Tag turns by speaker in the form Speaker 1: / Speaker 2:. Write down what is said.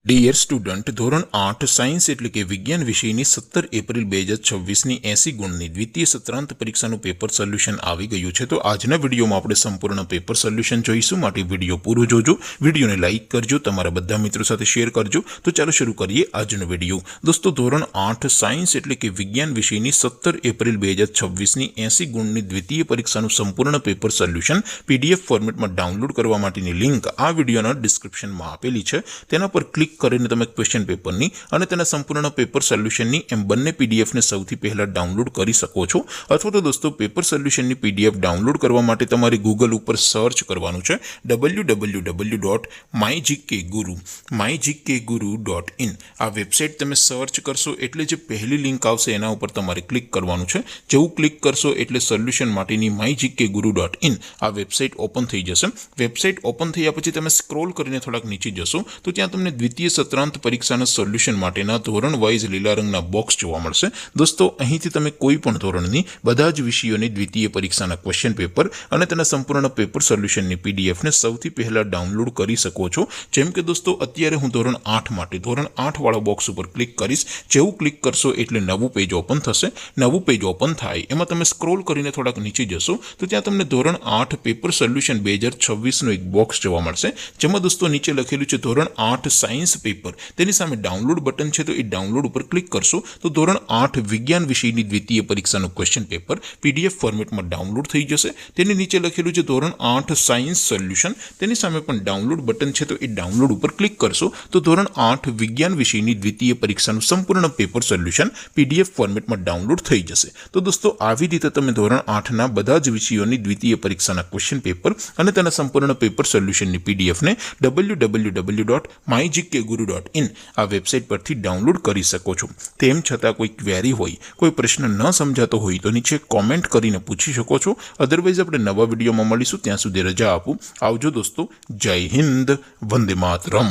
Speaker 1: Dear student, ધોરણ 8 science એટલે કે વિજ્ઞાન વિષયની 17 એપ્રિલ 2026ની 80 ગુણની દ્વિતીય સત્રાંત પરીક્ષાનું પેપર સોલ્યુશન આવી ગયું છે। તો આજના વિડીયોમાં આપણે સંપૂર્ણ પેપર સોલ્યુશન જોઈશું, માટે વિડીયો પૂરો જોજો, વિડીયોને લાઇક કરજો, તમારા બધા મિત્રો સાથે શેર કરજો। તો ચાલો શરૂ કરીએ આજનો વિડીયો। દોસ્તો, ધોરણ 8 સાયન્સ એટલે કે વિજ્ઞાન વિષયની 17 એપ્રિલ 2026ની 80 ગુણની દ્વિતીય પરીક્ષાનું સંપૂર્ણ પેપર સોલ્યુશન પીડીએફ ફોર્મેટમાં ડાઉનલોડ કરવા માટેની લિંક આ વિડીયોના ડિસ્ક્રિપ્શનમાં આપેલી છે। તેના પર ક્લિક કરીને તમે ક્વેશ્ચન પેપરની અને તેના સંપૂર્ણ પેપર સોલ્યુશનની એમ બંને પીડીએફને સૌથી પહેલા ડાઉનલોડ કરી શકો છો। અથવા તો દોસ્તો, પેપર સોલ્યુશનની પીડીએફ ડાઉનલોડ કરવા માટે તમારે ગૂગલ ઉપર સર્ચ કરવાનું છે www.mygkguru.in। આ વેબસાઇટ તમે સર્ચ કરશો એટલે જે પહેલી લિંક આવશે એના ઉપર તમારે ક્લિક કરવાનું છે। જેવું ક્લિક કરશો એટલે સોલ્યુશન માટેની mygkguru.in આ વેબસાઇટ ઓપન થઈ જશે। વેબસાઇટ ઓપન થયા પછી તમે સ્ક્રોલ કરીને થોડાક નીચે જશો તો ત્યાં તમને દ્વિતીય સત્રાંત પરીક્ષાના સોલ્યુશન માટેના ધોરણ વાઇઝ લીલા રંગના બોક્સ જોવા મળશે। દોસ્તો, અહીંથી તમે કોઈ પણ ધોરણની બધા જ વિષયોની દ્વિતીય પરીક્ષાના ક્વેશ્ચન પેપર અને તેના સંપૂર્ણ પેપર સોલ્યુશનની પીડીએફને સૌથી પહેલા ડાઉનલોડ કરી શકો છો। જેમ કે દોસ્તો, અત્યારે હું ધોરણ 8 માટે ધોરણ 8 વાળા બોક્સ ઉપર ક્લિક કરીશ। જેવું ક્લિક કરશો એટલે નવું પેજ ઓપન થશે। નવું પેજ ઓપન થાય એમાં તમે સ્ક્રોલ કરીને થોડાક નીચે જશો તો ત્યાં તમને ધોરણ 8 પેપર સોલ્યુશન 2026નું એક બોક્સ જોવા મળશે, જેમાં દોસ્તો નીચે લખેલું છે ધોરણ 8 સાયન્સ પેપર। તેની સામે ડાઉનલોડ બટન છે, તો એ ડાઉનલોડ ઉપર ક્લિક કરશો તો ધોરણ 8 વિજ્ઞાન વિષયની દ્વિતીય પરીક્ષાનું ક્વેશ્ચન પેપર પીડીએફ ફોર્મેટમાં ડાઉનલોડ થઈ જશે। તેની નીચે લખેલું છે ધોરણ 8 સાયન્સ સોલ્યુશન। તેની સામે પણ ડાઉનલોડ બટન છે, તો એ ડાઉનલોડ ઉપર ક્લિક કરશો તો ધોરણ 8 વિજ્ઞાન વિષયની દ્વિતીય પરીક્ષાનું સંપૂર્ણ પેપર સોલ્યુશન પીડીએફ ફોર્મેટમાં ડાઉનલોડ થઈ જશે। તો દોસ્તો, આવી રીતે તમે ધોરણ 8ના બધા જ વિષયોની દ્વિતીય પરીક્ષાના ક્વેશ્ચન પેપર અને તેના સંપૂર્ણ પેપર સોલ્યુશનની પીડીએફને www.mygkguru.in આ વેબસાઇટ પરથી ડાઉનલોડ કરી શકો છો। તેમ છતાં કોઈ ક્વેરી હોય, કોઈ પ્રશ્ન ન સમજાતો હોય તો નીચે કોમેન્ટ કરીને પૂછી શકો છો। અધરવાઇઝ આપણે નવા વિડીયોમાં મળીશું, ત્યાં સુધી રજા આપું। આવજો દોસ્તો, જય હિન્દ, વંદે માતરમ।